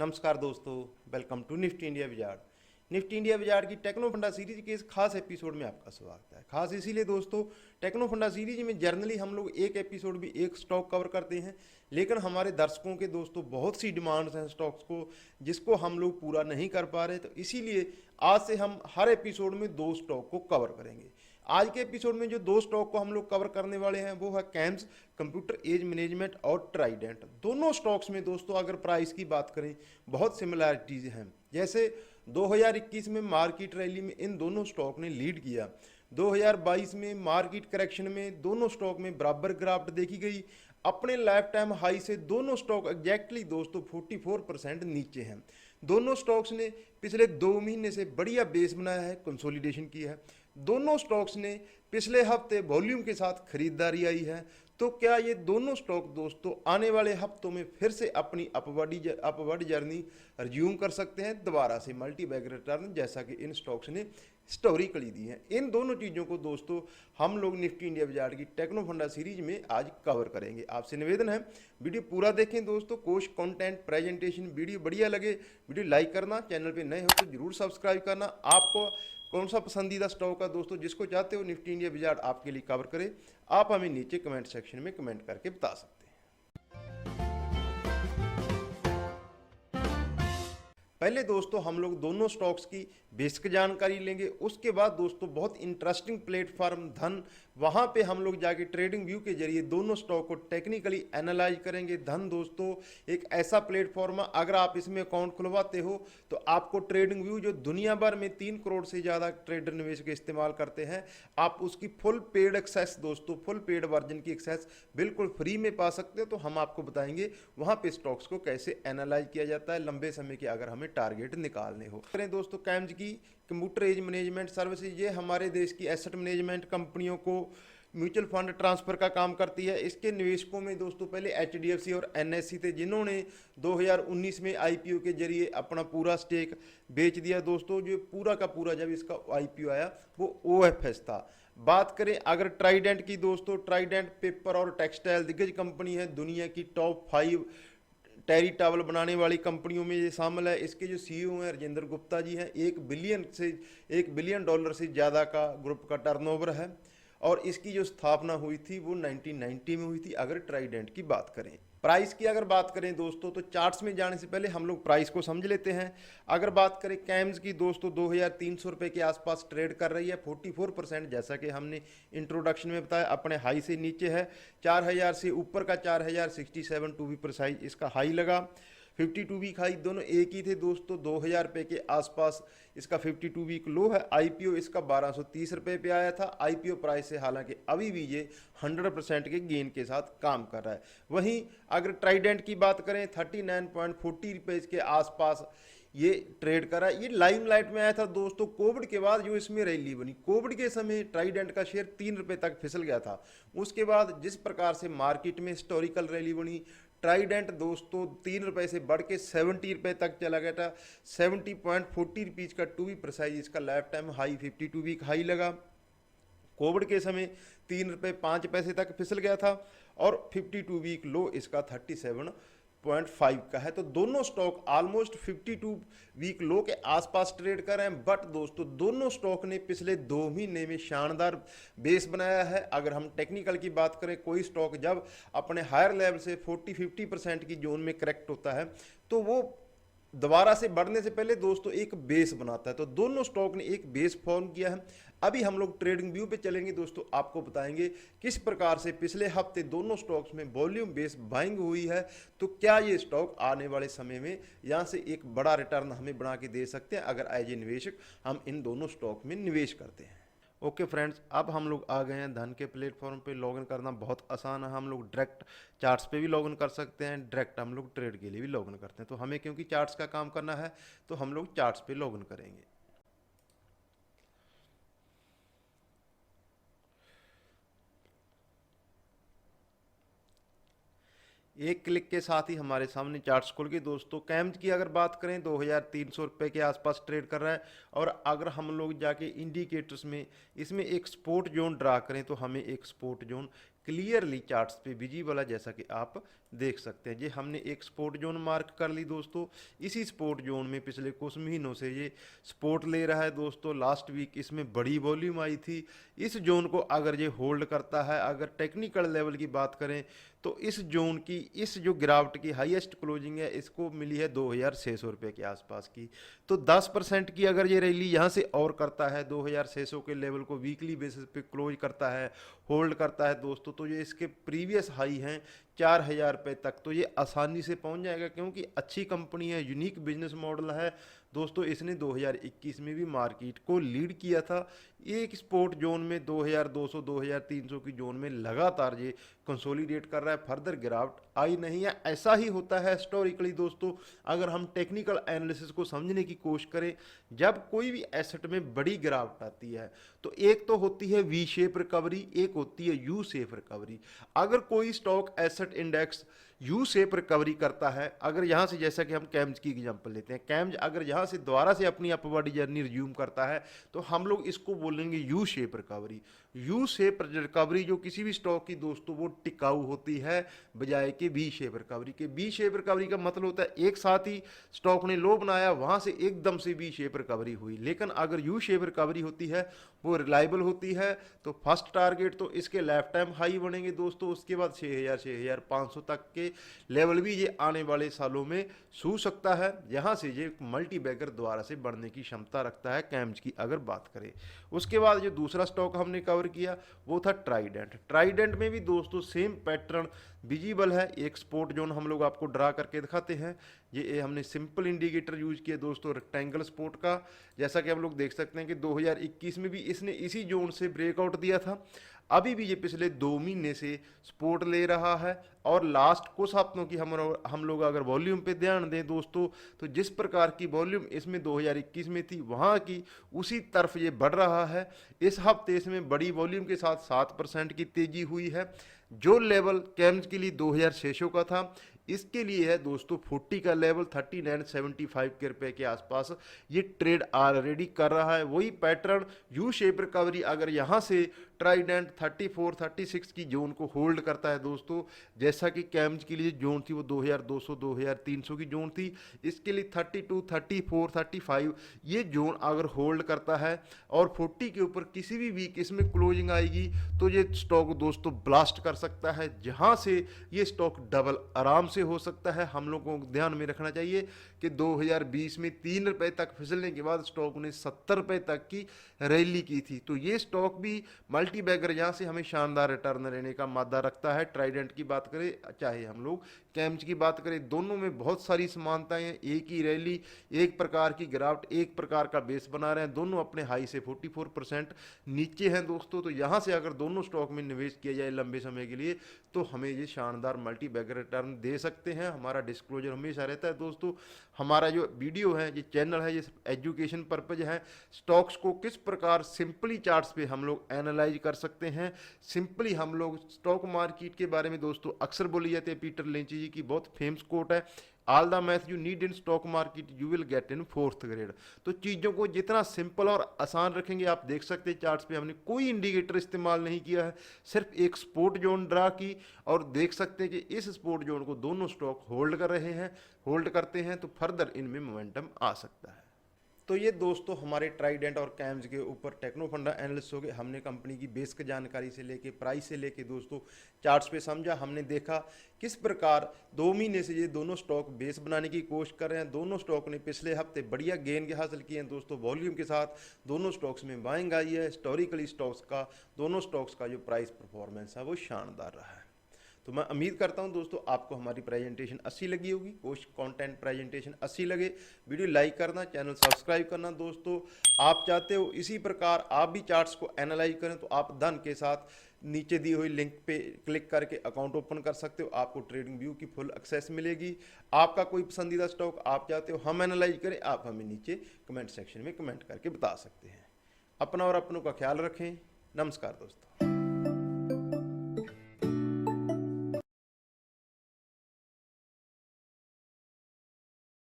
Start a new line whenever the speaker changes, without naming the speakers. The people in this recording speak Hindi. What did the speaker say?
नमस्कार दोस्तों, welcome to Nifty India Wizard. Nifty India Wizard की टेक्नो फंडा सीरीज के इस खास एपिसोड में आपका स्वागत है। खास इसीलिए दोस्तों, टेक्नो फंडा सीरीज में जर्नली हम लोग एक एपिसोड भी एक स्टॉक कवर करते हैं, लेकिन हमारे दर्शकों के दोस्तों बहुत सी डिमांड्स हैं स्टॉक्स को, जिसको हम लोग पूरा नहीं कर पा रहे। तो इसीलिए आज से हम हर एपिसोड में दो स्टॉक को कवर करेंगे। आज के एपिसोड में जो दो स्टॉक को हम लोग कवर करने वाले हैं वो है कैम्स कंप्यूटर एज मैनेजमेंट और ट्राइडेंट। दोनों स्टॉक्स में दोस्तों अगर प्राइस की बात करें बहुत सिमिलैरिटीज हैं। जैसे 2021 में मार्केट रैली में इन दोनों स्टॉक ने लीड किया। 2022 में मार्केट करेक्शन में दोनों स्टॉक में बराबर गिरावट देखी गई। अपने लाइफ टाइम हाई से दोनों स्टॉक एग्जैक्टली दोस्तों 44% नीचे हैं। दोनों स्टॉक्स ने पिछले 2 महीने से बढ़िया बेस बनाया है, कंसोलिडेशन किया है। दोनों स्टॉक्स ने पिछले हफ्ते वॉल्यूम के साथ खरीदारी आई है। तो क्या ये दोनों स्टॉक दोस्तों आने वाले हफ्तों में फिर से अपनी अपवर्ड जर्नी रिज्यूम कर सकते हैं दोबारा से मल्टी बैग रिटर्न, जैसा कि इन स्टॉक्स ने हिस्टोरिकली दी है। इन दोनों चीज़ों को दोस्तों हम लोग निफ्टी इंडिया विजार्ड की टेक्नो फंडा सीरीज में आज कवर करेंगे। आपसे निवेदन है वीडियो पूरा देखें दोस्तों। कोर्स कंटेंट प्रेजेंटेशन वीडियो बढ़िया लगे वीडियो लाइक करना, चैनल पे नए हो तो जरूर सब्सक्राइब करना। आपको कौन सा पसंदीदा स्टॉक है दोस्तों जिसको चाहते हो निफ्टी इंडिया विजार्ड आपके लिए कवर करे, आप हमें नीचे कमेंट सेक्शन में कमेंट करके बता सकते हैं। पहले दोस्तों हम लोग दोनों स्टॉक्स की बेसिक जानकारी लेंगे, उसके बाद दोस्तों बहुत इंटरेस्टिंग प्लेटफॉर्म धन, वहाँ पे हम लोग जाके ट्रेडिंग व्यू के जरिए दोनों स्टॉक को टेक्निकली एनालाइज करेंगे। धन दोस्तों एक ऐसा प्लेटफॉर्म है, अगर आप इसमें अकाउंट खुलवाते हो तो आपको ट्रेडिंग व्यू जो दुनिया भर में 3 करोड़ से ज़्यादा ट्रेडर निवेशक इस्तेमाल करते हैं, आप उसकी फुल पेड एक्सेस दोस्तों, फुल पेड वर्जन की एक्सेस बिल्कुल फ्री में पा सकते हो। तो हम आपको बताएंगे वहाँ पे स्टॉक्स को कैसे एनालाइज किया जाता है लंबे समय के अगर हमें टारगेट निकालने हो। करें दोस्तों कैम्स की कंप्यूटर एज मैनेजमेंट सर्विसेज, ये हमारे देश की एसेट मैनेजमेंट कंपनियों को म्यूचुअल फंड ट्रांसफर का काम करती है। इसके निवेशकों में दोस्तों पहले एचडीएफसी और एनएससी थे, जिन्होंने 2019 में आईपीओ के जरिए अपना पूरा स्टेक बेच दिया। दोस्तों जो पूरा का पूरा जब इसका आईपीओ आया वो ओएफएस था। बात करें अगर ट्राइडेंट की दोस्तों, ट्राइडेंट पेपर और टेक्सटाइल दिग्गज कंपनी है, दुनिया की टॉप 5 टेरी टावल बनाने वाली कंपनियों में ये शामिल है। इसके जो सीईओ हैं राजेंद्र गुप्ता जी हैं, $1 बिलियन से ज़्यादा का ग्रुप का टर्नओवर है और इसकी जो स्थापना हुई थी वो 1990 में हुई थी। अगर ट्राइडेंट की बात करें, प्राइस की अगर बात करें दोस्तों तो चार्ट्स में जाने से पहले हम लोग प्राइस को समझ लेते हैं। अगर बात करें कैम्स की दोस्तों 2300 रुपये के आसपास ट्रेड कर रही है, 44%, जैसा कि हमने इंट्रोडक्शन में बताया अपने हाई से नीचे है। 4000 से ऊपर का 4067 टू बी प्रिसाइज इसका हाई लगा। 52 वीक हाई दोनों एक ही थे दोस्तों, 2000 रुपये के आसपास इसका 52 वीक लो है। आईपीओ इसका 1230 रुपये पे आया था आईपीओ प्राइस से, हालांकि अभी भी ये 100% के गेन के साथ काम कर रहा है। वहीं अगर ट्राइडेंट की बात करें 39.40 रुपये के आसपास ये ट्रेड करा। ये लाइमलाइट में आया था दोस्तों कोविड के बाद, जो इसमें रैली बनी। कोविड के समय ट्राइडेंट का शेयर 3 रुपये तक फिसल गया था। उसके बाद जिस प्रकार से मार्केट में हिस्टोरिकल रैली बनी, ट्राइडेंट दोस्तों 3 रुपये से बढ़ के 70 रुपये तक चला गया था। 70.40 रुपीज़ का टू बी प्रिसाइज इसका lifetime high 52 week high लगा। कोविड के समय 3 रुपये 5 पैसे तक फिसल गया था और 52 वीक लो इसका 37.5 का है। तो दोनों स्टॉक ऑलमोस्ट 52 वीक लो के आसपास ट्रेड कर रहे हैं। बट दोस्तों दोनों स्टॉक ने पिछले 2 महीने में शानदार बेस बनाया है। अगर हम टेक्निकल की बात करें, कोई स्टॉक जब अपने हायर लेवल से 40-50% की जोन में करेक्ट होता है तो वो दोबारा से बढ़ने से पहले दोस्तों एक बेस बनाता है। तो दोनों स्टॉक ने एक बेस फॉर्म किया है। अभी हम लोग ट्रेडिंग व्यू पे चलेंगे दोस्तों, आपको बताएंगे किस प्रकार से पिछले हफ्ते दोनों स्टॉक्स में वॉल्यूम बेस बाइंग हुई है। तो क्या ये स्टॉक आने वाले समय में यहाँ से एक बड़ा रिटर्न हमें बना के दे सकते हैं अगर एज ए निवेशक हम इन दोनों स्टॉक में निवेश करते हैं। ओके फ्रेंड्स, अब हम लोग आ गए हैं धन के प्लेटफॉर्म पे। लॉगिन करना बहुत आसान है। हम लोग डायरेक्ट चार्ट्स पे भी लॉगिन कर सकते हैं, डायरेक्ट हम लोग ट्रेड के लिए भी लॉगिन करते हैं। तो हमें क्योंकि चार्ट्स का काम करना है तो हम लोग चार्ट्स पे लॉगिन करेंगे। एक क्लिक के साथ ही हमारे सामने चार्ट्स खुल गए दोस्तों। कैम्स की अगर बात करें 2300 रुपये के आसपास ट्रेड कर रहा है। और अगर हम लोग जाके इंडिकेटर्स में इसमें एक सपोर्ट जोन ड्रा करें तो हमें एक सपोर्ट जोन क्लियरली चार्ट्स पे विजिबल है, जैसा कि आप देख सकते हैं। ये हमने एक सपोर्ट जोन मार्क कर ली दोस्तों। इसी सपोर्ट जोन में पिछले कुछ महीनों से ये सपोर्ट ले रहा है दोस्तों। लास्ट वीक इसमें बड़ी वॉल्यूम आई थी। इस जोन को अगर ये होल्ड करता है, अगर टेक्निकल लेवल की बात करें तो इस जोन की, इस जो गिरावट की हाईएस्ट क्लोजिंग है इसको मिली है 2600 रुपये के आसपास की। तो 10% की अगर ये रैली यहाँ से और करता है, 2600 के लेवल को वीकली बेसिस पे क्लोज करता है, होल्ड करता है दोस्तों, तो ये इसके प्रीवियस हाई हैं 4000 रुपये तक, तो ये आसानी से पहुंच जाएगा क्योंकि अच्छी कंपनी है, यूनिक बिजनेस मॉडल है दोस्तों। इसने 2021 में भी मार्केट को लीड किया था। एक स्पोर्ट जोन में 2200 2300 की जोन में लगातार ये कंसोलिडेट कर रहा है, फर्दर गिरावट आई नहीं है। ऐसा ही होता है हिस्टोरिकली दोस्तों। अगर हम टेक्निकल एनालिसिस को समझने की कोशिश करें, जब कोई भी एसेट में बड़ी गिरावट आती है तो एक तो होती है वी शेप रिकवरी, एक होती है यू शेप रिकवरी। अगर कोई stock asset index U shape recovery करता है, अगर यहाँ से, जैसा कि हम कैम्स की एग्जांपल लेते हैं, कैम्स अगर यहाँ से दोबारा से अपनी अपवर्ड जर्नी रिज्यूम करता है तो हम लोग इसको बोलेंगे U shape recovery. U shape recovery जो किसी भी स्टॉक की दोस्तों वो टिकाऊ होती है बजाय के वी शेप रिकवरी के। वी शेप रिकवरी का मतलब होता है एक साथ ही स्टॉक ने लो बनाया, वहाँ से एकदम से वी शेप रिकवरी हुई। लेकिन अगर यू शेप रिकवरी होती है वो रिलायबल होती है, तो फर्स्ट टारगेट तो इसके लाइफ टाइम हाई बनेंगे दोस्तों। उसके बाद 6000 6500 तक के लेवल भी ये आने वाले सालों में छू सकता है। यहाँ से ये मल्टी बैगर दोबारा से बढ़ने की क्षमता रखता है कैम्स की अगर बात करें। उसके बाद जो दूसरा स्टॉक हमने कवर किया वो था ट्राइडेंट। ट्राइडेंट में भी दोस्तों सेम पैटर्न विजिबल है। एक सपोर्ट जोन हम लोग आपको ड्रा करके दिखाते हैं। ये हमने सिंपल इंडिकेटर यूज किया दोस्तों रेक्टेंगल सपोर्ट का। जैसा कि हम लोग देख सकते हैं कि 2021 में भी इसने इसी जोन से ब्रेकआउट दिया था। अभी भी ये पिछले 2 महीने से सपोर्ट ले रहा है और लास्ट कुछ हफ्तों की हम लोग अगर वॉल्यूम पे ध्यान दें दोस्तों, तो जिस प्रकार की वॉल्यूम इसमें 2021 में थी वहाँ की उसी तरफ ये बढ़ रहा है। इस हफ्ते इसमें बड़ी वॉल्यूम के साथ 7% की तेजी हुई है। जो लेवल कैम्स के लिए 2600 का था, इसके लिए है दोस्तों 40 का लेवल 3975 के रुपए के आसपास ये ट्रेड ऑलरेडी कर रहा है। वही पैटर्न यू शेप रिकवरी अगर यहाँ से ट्राइडेंट 34 36 की जोन को होल्ड करता है दोस्तों, जैसा कि कैम्स के लिए जोन थी वो 2200 2300 की जोन थी, इसके लिए 32 34 35 ये जोन अगर होल्ड करता है और 40 के ऊपर किसी भी वीक इसमें क्लोजिंग आएगी तो ये स्टॉक दोस्तों ब्लास्ट कर सकता है, जहां से ये स्टॉक डबल आराम से हो सकता है। हम लोगों को ध्यान में रखना चाहिए कि 2020 में 3 रुपए तक फिसलने के बाद स्टॉक ने 70 रुपए तक की रैली की थी। तो ये स्टॉक भी मल्टी बैगर यहाँ से हमें शानदार रिटर्न लेने का मादा रखता है। ट्राइडेंट की बात करें चाहे हम लोग कैम्स की बात करें, दोनों में बहुत सारी समानताएं हैं। एक ही रैली, एक प्रकार की गिरावट, एक प्रकार का बेस बना रहे हैं। दोनों अपने हाई से 44% नीचे हैं दोस्तों। तो यहाँ से अगर दोनों स्टॉक में निवेश किया जाए लंबे समय के लिए तो हमें ये शानदार मल्टी बैगर रिटर्न दे सकते हैं। हमारा डिस्क्लोजर हमेशा रहता है दोस्तों। हमारा जो वीडियो है, ये चैनल है, ये एजुकेशन पर्पज है। स्टॉक्स को किस प्रकार सिंपली चार्ट्स पे हम लोग एनालाइज कर सकते हैं, सिंपली हम लोग स्टॉक मार्केट के बारे में दोस्तों अक्सर बोली जाती है, पीटर लिंच जी की बहुत फेमस कोट है, all the math you need in stock market you will get in 4th grade. तो चीज़ों को जितना सिंपल और आसान रखेंगे, आप देख सकते हैं चार्ट्स पे हमने कोई इंडिकेटर इस्तेमाल नहीं किया है, सिर्फ एक सपोर्ट जोन ड्रा की और देख सकते हैं कि इस सपोर्ट जोन को दोनों स्टॉक होल्ड कर रहे हैं, होल्ड करते हैं तो फर्दर इनमें मोमेंटम आ सकता है। तो ये दोस्तों हमारे ट्राइडेंट और कैम्स के ऊपर टेक्नो फंडा एनालिस्ट हो गए। हमने कंपनी की बेसिक जानकारी से लेके प्राइस से लेके दोस्तों चार्ट्स पे समझा। हमने देखा किस प्रकार 2 महीने से ये दोनों स्टॉक बेस बनाने की कोशिश कर रहे हैं। दोनों स्टॉक ने पिछले हफ्ते बढ़िया गेन के हासिल किए हैं दोस्तों। वॉल्यूम के साथ दोनों स्टॉक्स में बाइंग आई है। हिस्टोरिकली स्टॉक्स का, दोनों स्टॉक्स का जो प्राइस परफॉर्मेंस है वो शानदार रहा है। तो मैं उम्मीद करता हूं दोस्तों आपको हमारी प्रेजेंटेशन अच्छी लगी होगी। कुछ कंटेंट प्रेजेंटेशन अच्छी लगे, वीडियो लाइक करना, चैनल सब्सक्राइब करना दोस्तों। आप चाहते हो इसी प्रकार आप भी चार्ट्स को एनालाइज करें तो आप धन के साथ नीचे दी हुई लिंक पे क्लिक करके अकाउंट ओपन कर सकते हो। आपको ट्रेडिंग व्यू की फुल एक्सेस मिलेगी। आपका कोई पसंदीदा स्टॉक आप चाहते हो हम एनालाइज करें, आप हमें नीचे कमेंट सेक्शन में कमेंट करके बता सकते हैं। अपना और अपनों का ख्याल रखें। नमस्कार दोस्तों।